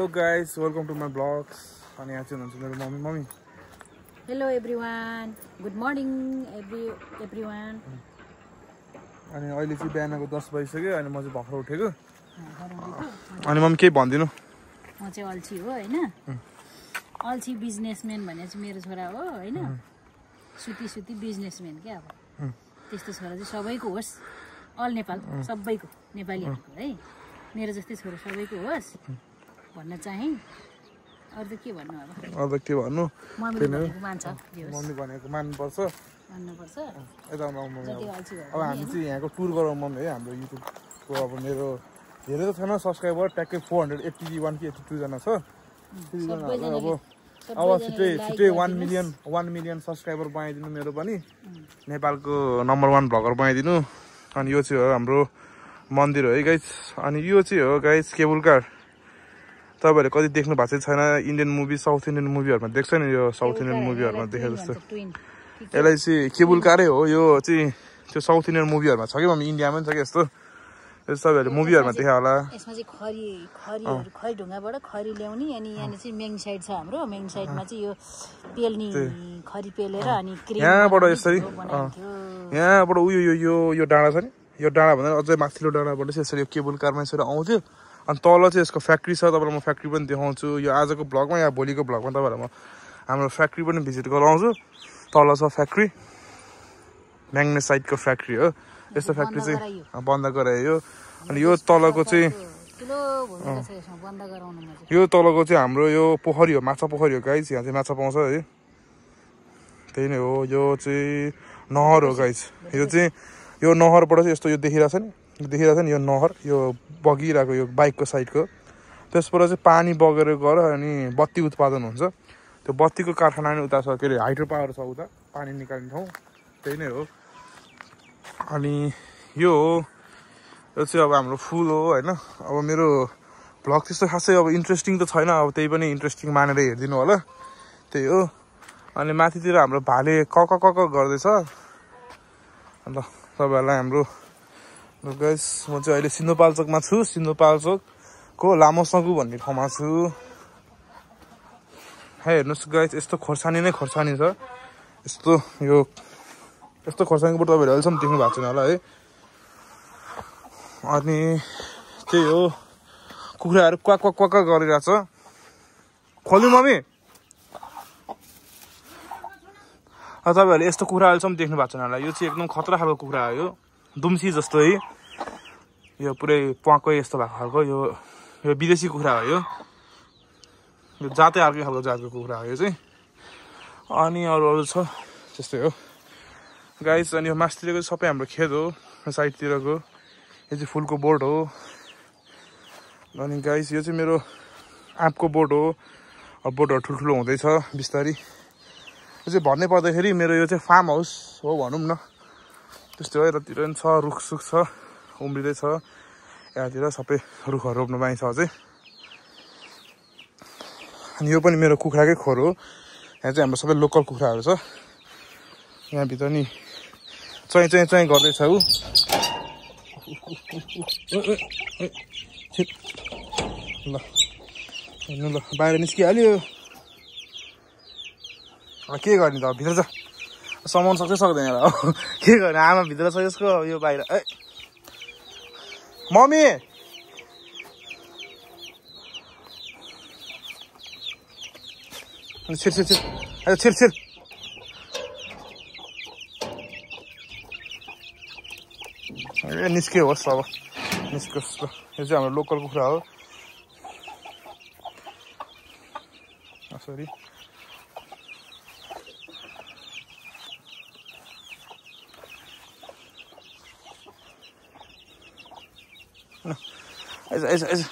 Hello guys, welcome to my vlogs. अनि आज चाहिँ मेरो mummy Hello everyone. Good morning everyone. अनि अहिले चाहिँ बिहानको 10 बजिसक्यो अनि म चाहिँ भर्खर उठेको अनि मम्मी के भन्दिनु म चाहिँ अल्छी हो हैन अल्छी बिजनेसम्यान भने चाहिँ मेरो छोरा हो हैन सुती बिजनेसम्यान के अब त्यस्तो छोरा चाहिँ सबैको होस् अल नेपाल सबैको नेपालीहरुको है मेरो जस्तै छोरा सबैको होस् भन्न चाहे अरु त के भन्नु अब अब के भन्नु मम्मी भनेको मान्नुपर्छ यता मम्मी जति अल्छी अब हामी चाहिँ यहाँको टुर गरौँ मम्मी है हाम्रो युट्युबको अब मेरो धेरै त छैन सब्स्क्राइबर ट्याक्कै 481 कि 82 जना छ अब छिटै 1 मिलियन सब्स्क्राइबर बनाइदिनु मेरो पनि नेपालको नम्बर 1 भ्लगर बनाइदिनु अनि यो चाहिँ हो हाम्रो मन्दिर हो है गाइस अनि यो चाहिँ हो गाइस केबल कार तपाईहरुले कति देख्नु भएको छैन इन्डियन मुभी साउथ इन्डियन मुभीहरुमा देख्छ नि यो साउथ इन्डियन मुभीहरुमा देखे जस्तो यसलाई चाहिँ केबल कारै हो यो चाहिँ त्यो साउथ इन्डियन मुभीहरुमा छ कि मम्मी इन्डियामा पनि छ कि यस्तो तपाईहरुले मुभीहरुमा देखे होला यसमा चाहिँ खरी ढुङ्गाबाट खरी ल्याउने अनि यहाँ चाहिँ मेङ साइड छ हाम्रो मेङ साइडमा चाहिँ यो पेल्नी खरी पेलेर अनि क्रिम यहाँबाट यसरी यहाँबाट यो डाँडा छ नि यो डाँडा भन्दा अझै माथिल्लो डाँडाबाट चाहिँ यसरी केबल कारमा यसरी आउँथ्यो अनि तल चाहिँ यसको फ्याक्ट्री छ तपाईलाई म फ्याक्ट्री पनि देखाउँछु यो आजको ब्लगमा या भोलिको ब्लगमा तपाईलाई म हाम्रो फ्याक्ट्री पनि भिजिट गराउँछु तल छ फ्याक्ट्री म्याग्नेसाइटको फ्याक्ट्री हो यस्तो फ्याक्ट्री चाहिँ बन्द गरायो अनि यो तलको चाहिँ यो तलको चाहिँ हाम्रो यो पोखरी हो माछा पोखरी हो गाइस यहाँ चाहिँ माछा पाउँछ है त्यही नै हो यो चाहिँ नहर हो गाइस यो चाहिँ यो नहरबाट चाहिँ यस्तो यो देखिरहेछ नि यो नहर यो बगिरहेको यो बाइकको साइडको त्यसबाट चाहिँ पानी बगेर गएर अनि बत्ती उत्पादन हुन्छ त्यो बत्तीको कारखाना नि उता छ के अरे हाइड्रो पावर छ उता पानी निकाल्ने ठाउँ त्यही नै हो अनि यो चाहिँ अब हाम्रो फुल हो हैन अब मेरो भ्लग त्यस्तो खासै अब इन्ट्रेस्टिङ त छैन अब त्यही पनि इन्ट्रेस्टिङ मानेर हेरिदिनु होला त्यही हो अनि माथितिर हाम्रो भाले कक गर्दैछ अन्त तपाईहरुलाई हाम्रो गाइस म चाहिँ अहिले सिन्धुपाल्चोकमा छु सिन्धुपाल्चोकको लामोसगु भन्ने ठाउँमा छु हेर्नुस् गाइस यस्तो खोर्सानी नै खोर्सानी छ यस्तो खोर्सानीको तपाईहरुले अहिलेसम्म देख्नु भएको छैन होला है अनि त्यही हो कुखुराहरु क्वाक गरिरहेछ खोल्नु मम्मी तपाईहरुले यस्तो कुखुरा अहिलेसम्म देख्नु भएको छैन होला यो चाहिँ एकदम खतरा खालको कुखुरा हो यो दुम्सी जस्तो है यो पुरै प्वाकै यस्तो भएको खालको यो विदेशी कुखुरा हो यो जातै अर्कै खालको जातको कुखुरा हो यो चाहिँ अनि अरू छ त्यस्तै हो गाइस अनि यो मास्तिरको सबै हाम्रो खेत हो साइडतिरको यो चाहिँ फुलको बोट हो अनि गाइस यो चाहिँ मेरो आँपको बोट हो अब बोटहरू ठुल्ठुलो हुँदैछ बिस्तारी यो चाहिँ भन्नै पर्दाखेरि मेरो यो चाहिँ फार्म हाउस हो भनौँ न त्यस्तै हो यतातिर पनि छ रुखसुख छ उम्रिँदै छ यहाँतिर सबै रुखहरू रोप्नु पाइन्छ अझै अनि यो पनि मेरो कुखुराकै खोर हो यहाँ चाहिँ हाम्रो सबै लोकल कुखुराहरू छ यहाँभित्र नि चाहिँ गर्दैछ ऊ ल हेर्नु ल बाहिर निस्किहाल्यो के गर्ने त भित्र छ समाउन सक्छ सक्दैन होला के गर्ने आमा भित्र छ यसको यो बाहिर ए मम्मी छिर ए निस्क्यो होस् अब निस्कोस् ल यो चाहिँ हाम्रो लोकल कुखुरा हो सरी आइज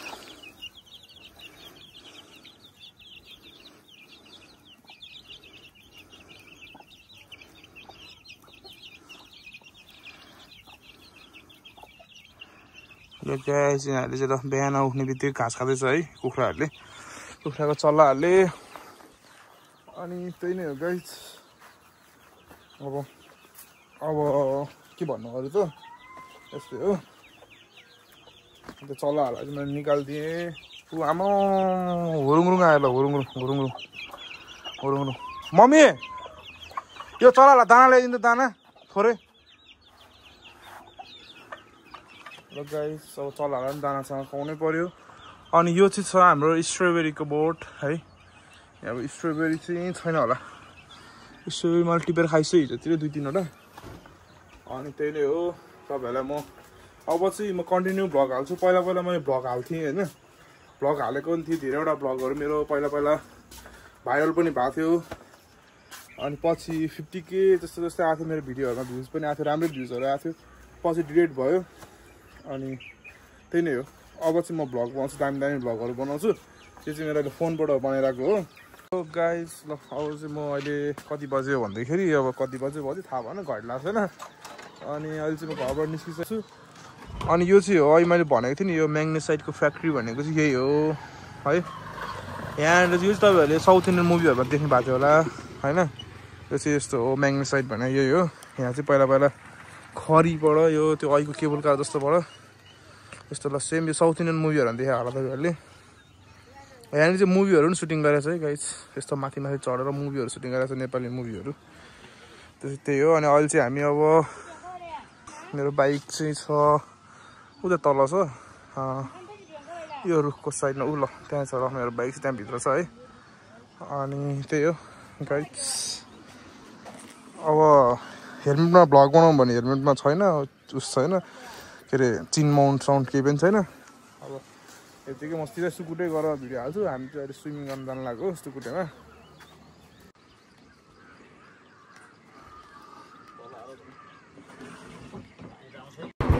यो गाइस यिनीहरूले चाहिँ त बिहान उठ्ने बित्तिकै घाँस खाँदैछ है कुखुराको चल्लाहरूले अनि त्यही नै हो गाइस अब के भन्नु अरू त यस्तै हो त्यो चल्लाहरूलाई चाहिँ मैले निकालिदिएँ आमा हुरुङरुङ आयो ल हुरुङरुङ मम्मी यो चरालाई दाना ल्याइदिनु त दाना थोरै ल गाइस अब चरालाई पनि दानासँग खुवाउनै पर्यो अनि यो चाहिँ छ हाम्रो स्ट्रबेरीको बोट है अब स्ट्रबेरी चाहिँ छैन होला स्ट्रबेरी मैले टिपेर खाइसु हिजोतिर 2-3वटा अनि त्यही नै हो तपाईँहरूलाई म अब चाहिँ म कन्टिन्यू भ्लग हाल्छु पहिला मैले भ्लग हाल्थेँ होइन भ्लग हालेको पनि थिएँ धेरैवटा भ्लगहरू मेरो पहिला भाइरल पनि भएको थियो अनि पछि 50K जस्तो आएको थियो मेरो भिडियोहरूमा भ्युज पनि आएको थियो राम्रै भ्युजहरू आएको थियो पछि डिलिट भयो अनि त्यही नै हो अब चाहिँ म भ्लग बनाउँछु दामी भ्लगहरू बनाउँछु त्यो चाहिँ मेरो अहिले फोनबाट बनाइरहेको हो गाइस ल अब चाहिँ म अहिले कति बज्यो भन्दाखेरि अब कति बज्यो थाहा भएन घडी लाग्छ होइन अनि अहिले चाहिँ म घरबाट निस्किसकेको छु अनि यो चाहिँ हो अहिले मैले भनेको थिएँ नि यो म्याग्नेसाइटको फ्याक्ट्री भनेको चाहिँ यही हो है यहाँनिर चाहिँ यो चाहिँ तपाईँहरूले साउथ इन्डियन मुभीहरूमा देख्नु भएको थियो होला होइन यो चाहिँ यस्तो हो म्याग्नेसाइट भने यही हो यहाँ चाहिँ पहिला खरीबाट यो त्यो अहिलेको केबल कार जस्तोबाट यस्तो ल सेम यो साउथ इन्डियन मुभीहरू देखायो होला तपाईँहरूले यहाँनिर चाहिँ मुभीहरू पनि सुटिङ गरेको छ है गाइस यस्तो माथि चढेर मुभीहरू सुटिङ गरेको छ नेपाली मुभीहरू त्यही हो अनि अहिले चाहिँ हामी अब मेरो बाइक चाहिँ छ उता तल छ यो रुखको साइडमा ल त्यहाँ छ मेरो बाइक चाहिँ त्यहाँभित्र छ है अनि त्यही हो गाइस अब हेलमेटमा भ्लग बनाउँ भने हेलमेटमा छैन उस छैन के अरे चिन माउन्ट साउन्ड केही पनि छैन अब यतिकै म सिधै सुकुटे गरेर भिडियो हाल्छु हामी चाहिँ अहिले स्विमिङ गर्न जानु लाग्यो सुकुटेमा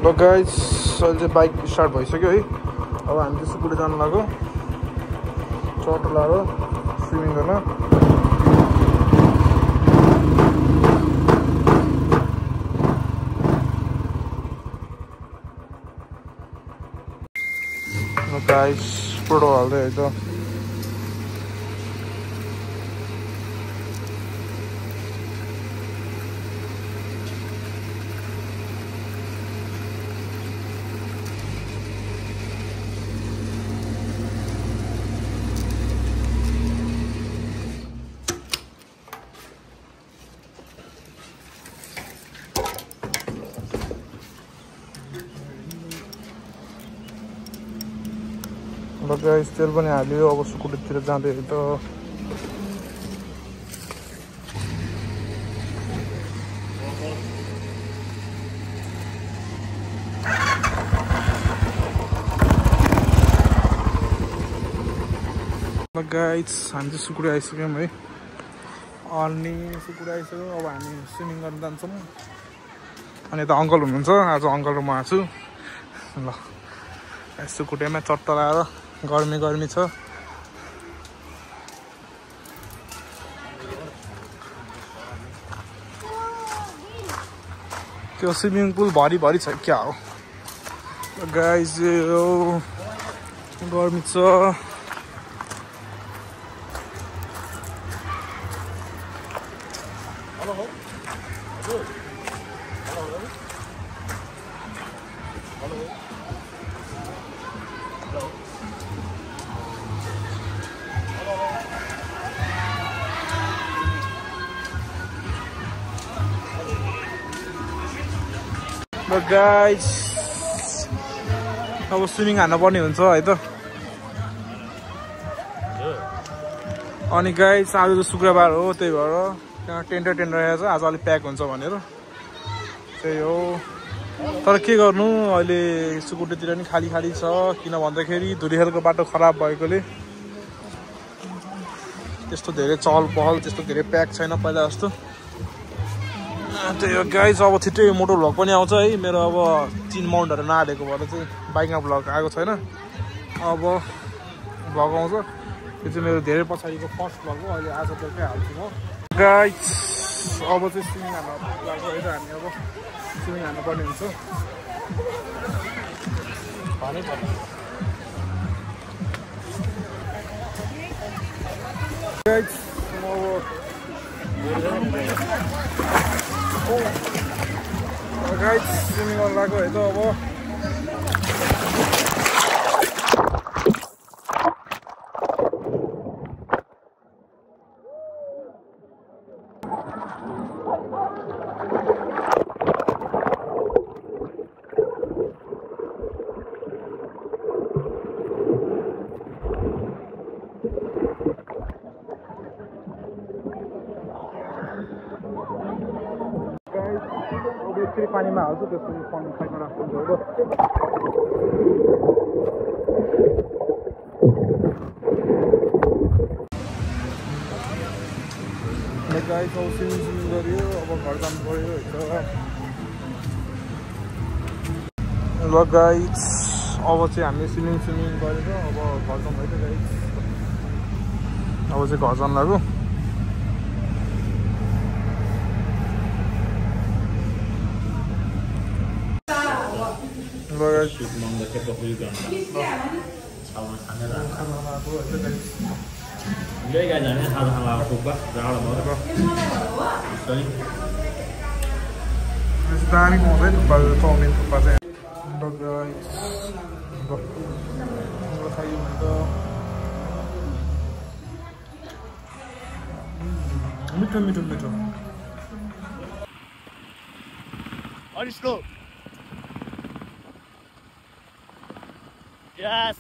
ल गाइस अहिले चाहिँ बाइक स्टार्ट भइसक्यो है अब हामी चाहिँ सुकुटे जानु लाग्यो चटलाएर स्विमिङ गर्न गाइस फोटो हाल्दै है त गाइस तेल पनि हाल्यो अब सुकुटीतिर जाँदै त गाइस हामी चाहिँ सुकुटी आइसक्यौँ है अनि सुकुटी आइसक्यौँ अब हामी स्विमिङ गर्न जान्छौँ अनि यता अङ्कल हुनुहुन्छ आज अङ्कल र म आएको छु ल सुकुटीमा चट्ट लगाएर गर्मी छ त्यो स्विमिङ पुल भरि छ क्या हो गाइस यो गर्मी छ गाइस अब स्विमिङ हान्न पर्ने हुन्छ है त अनि गाइस आज त शुक्रबार हो त्यही भएर त्यहाँ टेन्डर रहेछ आज अलिक प्याक हुन्छ भनेर त्यही हो तर के गर्नु अहिले सुकुटीतिर नि खाली छ किन भन्दाखेरि धुरीखेलको बाटो खराब भएकोले त्यस्तो धेरै चहल पहल त्यस्तो धेरै प्याक छैन पहिला जस्तो त्यही हो गाइस अब छिट्टै मोटो भ्लग पनि आउँछ है मेरो अब चिन माउन्टहरू नहालेको भएर चाहिँ बाइकमा भ्लग आएको छैन अब भ्लग आउँछ यो चाहिँ मेरो धेरै पछाडिको फर्स्ट भ्लग हो अहिले आज बेलुकै हाल्छु म गाइस अब चाहिँ स्विमिङ हान्न लाग्यो है त हामी अब स्विमिङ हान्नु पर्ने हुन्छ गाइस गाइस स्विमिङ गर्न लाग्यो है त अब पानीमा हाल्छु त्यसपछि पानी साइडमा राख्छु ल गाइस अब स्विमिङ गऱ्यो अब घर जानु पऱ्यो ल गाइस अब चाहिँ हामी स्विमिङ गरेर अब घर जानु भयो गाइस अब चाहिँ घर जानु लाग्यो Lấy ra nhà nó thằng là phục á, ra là mới có. Đấy. Daami paउँदैन चाउमिन थुक्पा चाहिँ खायो भने त मिठो मिठो मिठो Very slow. Yes.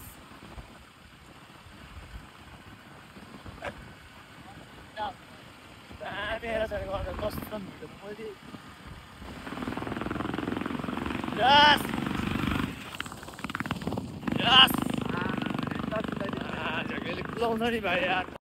Yes! Yes! Jangan lupa like, share,